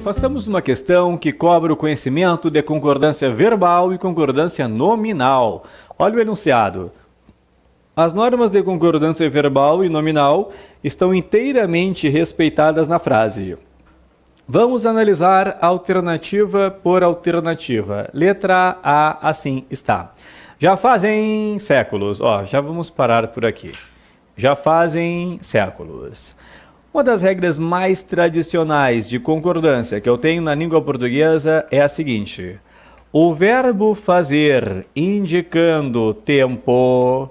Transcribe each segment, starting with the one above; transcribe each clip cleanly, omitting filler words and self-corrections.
façamos uma questão que cobra o conhecimento de concordância verbal e concordância nominal. Olha o enunciado. As normas de concordância verbal e nominal estão inteiramente respeitadas na frase. Vamos analisar alternativa por alternativa. Letra A, assim está. Já fazem séculos. Já vamos parar por aqui. Já fazem séculos. Uma das regras mais tradicionais de concordância que eu tenho na língua portuguesa é a seguinte. O verbo fazer indicando tempo,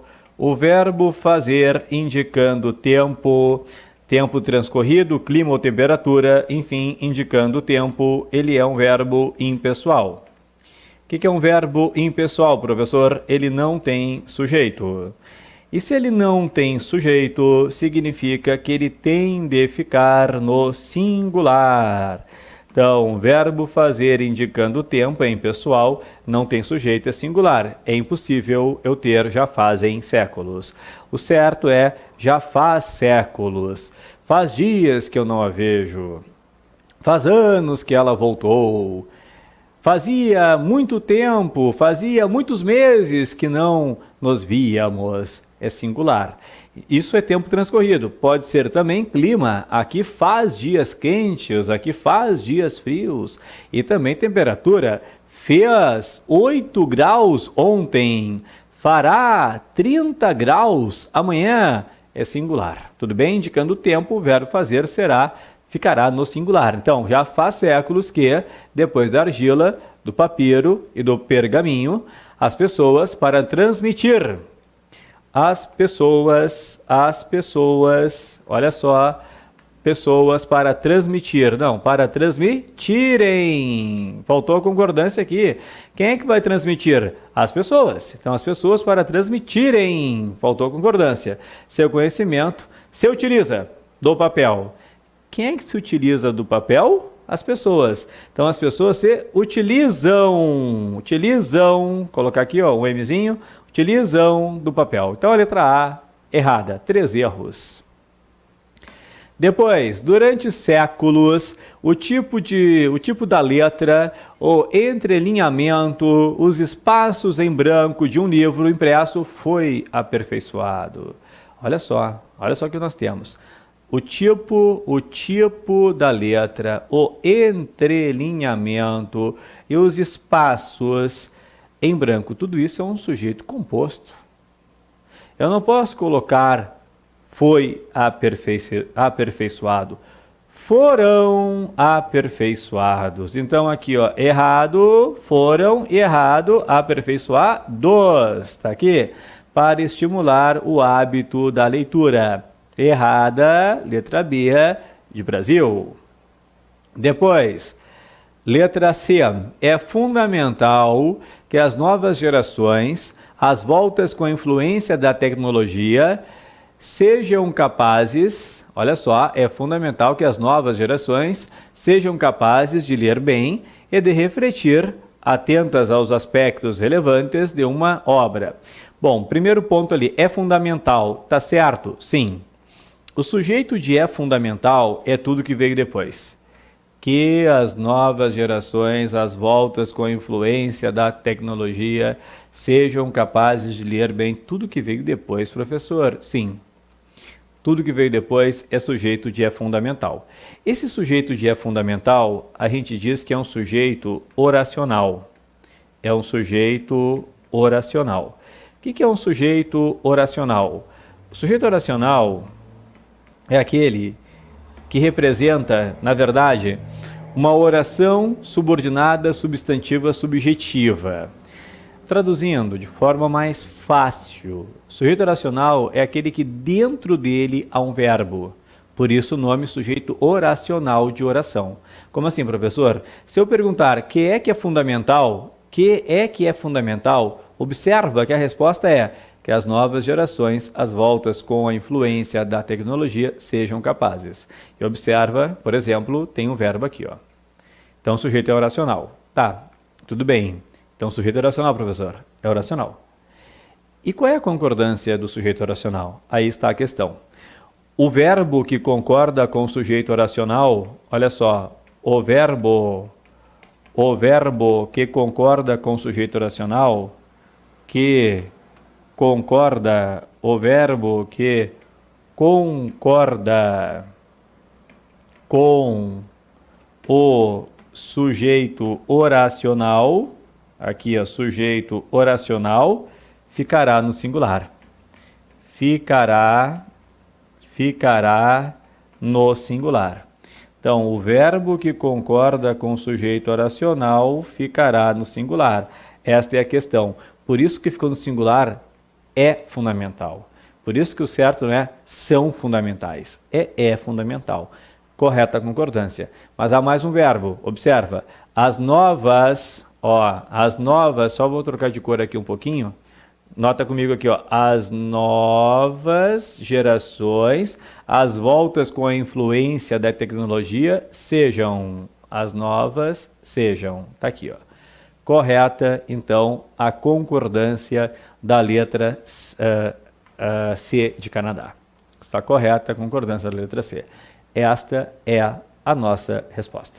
tempo transcorrido, clima ou temperatura, enfim, indicando tempo, ele é um verbo impessoal. O que é um verbo impessoal, professor? Ele não tem sujeito. E se ele não tem sujeito, significa que ele tem de ficar no singular. Então, verbo fazer indicando tempo é impessoal, não tem sujeito, é singular. É impossível eu ter já fazem séculos. O certo é já faz séculos. Faz dias que eu não a vejo. Faz anos que ela voltou. Fazia muito tempo, fazia muitos meses que não nos víamos. É singular. Isso é tempo transcorrido. Pode ser também clima. Aqui faz dias quentes, aqui faz dias frios. E também temperatura. Fez 8 graus ontem. Fará 30 graus amanhã. É singular. Tudo bem? Indicando o tempo, o verbo fazer ficará no singular. Então, já faz séculos que, depois da argila, do papiro e do pergaminho, as pessoas, para transmitir... As pessoas, olha só, pessoas para transmitir, não, para transmitirem. Faltou a concordância aqui. Quem é que vai transmitir? As pessoas. Então, as pessoas para transmitirem. Faltou a concordância. Seu conhecimento se utiliza do papel. Quem é que se utiliza do papel? As pessoas. Então, as pessoas se utilizam, colocar aqui um Mzinho, utilizam do papel. Então, a letra A, errada. 3 erros. Depois, durante séculos, o tipo da letra, o entrelinhamento, os espaços em branco de um livro impresso foi aperfeiçoado. Olha só o que nós temos. O tipo da letra, o entrelinhamento e os espaços em branco, tudo isso é um sujeito composto. Eu não posso colocar foi aperfeiçoado. Foram aperfeiçoados. Então aqui, errado, foram, e errado, aperfeiçoados. Está aqui. Para estimular o hábito da leitura. Errada, letra B de Brasil. Depois, letra C. É fundamental que as novas gerações, às voltas com a influência da tecnologia, sejam capazes, olha só, é fundamental que as novas gerações sejam capazes de ler bem e de refletir, atentas aos aspectos relevantes de uma obra. Bom, primeiro ponto ali, é fundamental, tá certo? Sim. O sujeito de é fundamental é tudo que veio depois. Que as novas gerações, às voltas com a influência da tecnologia, sejam capazes de ler bem tudo que veio depois, professor. Sim, tudo que veio depois é sujeito de é fundamental. Esse sujeito de é fundamental, a gente diz que é um sujeito oracional. É um sujeito oracional. O que é um sujeito oracional? O sujeito oracional é aquele que representa, na verdade, uma oração subordinada, substantiva, subjetiva. Traduzindo de forma mais fácil, o sujeito oracional é aquele que dentro dele há um verbo. Por isso o nome sujeito oracional de oração. Como assim, professor? Se eu perguntar que é fundamental, observa que a resposta é que as novas gerações, às voltas com a influência da tecnologia, sejam capazes. E observa, por exemplo, tem um verbo aqui, Então, o sujeito é oracional. Tá, tudo bem. Então, o sujeito é oracional, professor. É oracional. E qual é a concordância do sujeito oracional? Aí está a questão. O verbo que concorda com o sujeito oracional, olha só, o verbo que concorda com o sujeito oracional, que concorda, o verbo que concorda com o sujeito oracional, aqui ó, sujeito oracional, ficará no singular. Ficará no singular. Então, o verbo que concorda com o sujeito oracional ficará no singular. Esta é a questão. Por isso que ficou no singular é fundamental. Por isso que o certo não é são fundamentais. É fundamental. Correta concordância. Mas há mais um verbo. Observa. As novas, só vou trocar de cor aqui um pouquinho. Nota comigo aqui, ó, as novas gerações, as voltas com a influência da tecnologia sejam, tá aqui, ó. Correta, então, a concordância da letra C de Canadá. Está correta a concordância da letra C. Esta é a nossa resposta.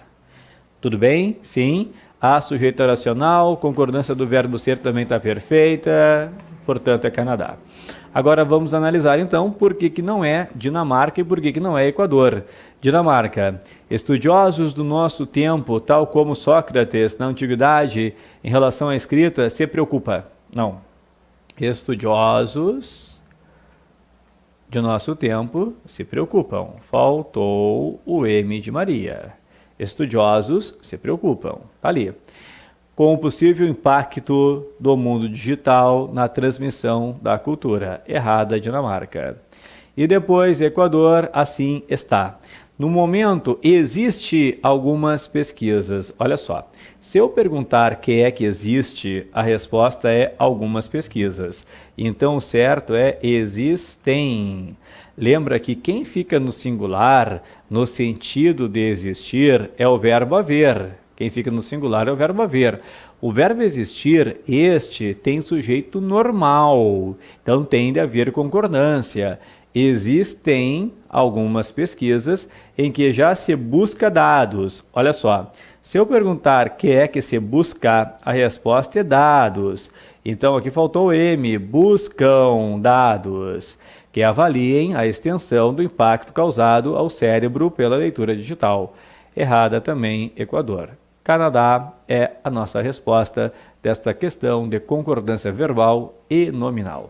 Tudo bem? Sim. A sujeito oracional, concordância do verbo ser também está perfeita, portanto é Canadá. Agora vamos analisar então por que não é Dinamarca e por que não é Equador. Dinamarca, estudiosos do nosso tempo, tal como Sócrates na antiguidade, em relação à escrita, se preocupa. Não. Estudiosos de nosso tempo se preocupam. Faltou o M de Maria. Estudiosos se preocupam. Está ali. Com o possível impacto do mundo digital na transmissão da cultura. Errada, Dinamarca. E depois, Equador, assim está. No momento, existe algumas pesquisas. Olha só, se eu perguntar que é que existe, a resposta é algumas pesquisas. Então, o certo é existem. Lembra que quem fica no singular, no sentido de existir, é o verbo haver. Quem fica no singular é o verbo haver. O verbo existir, este, tem sujeito normal, então tem de haver concordância. Existem algumas pesquisas em que já se busca dados. Olha só, se eu perguntar que é que se busca, a resposta é dados. Então aqui faltou o M, buscam dados, que avaliem a extensão do impacto causado ao cérebro pela leitura digital. Errada também, Equador. Canadá é a nossa resposta desta questão de concordância verbal e nominal.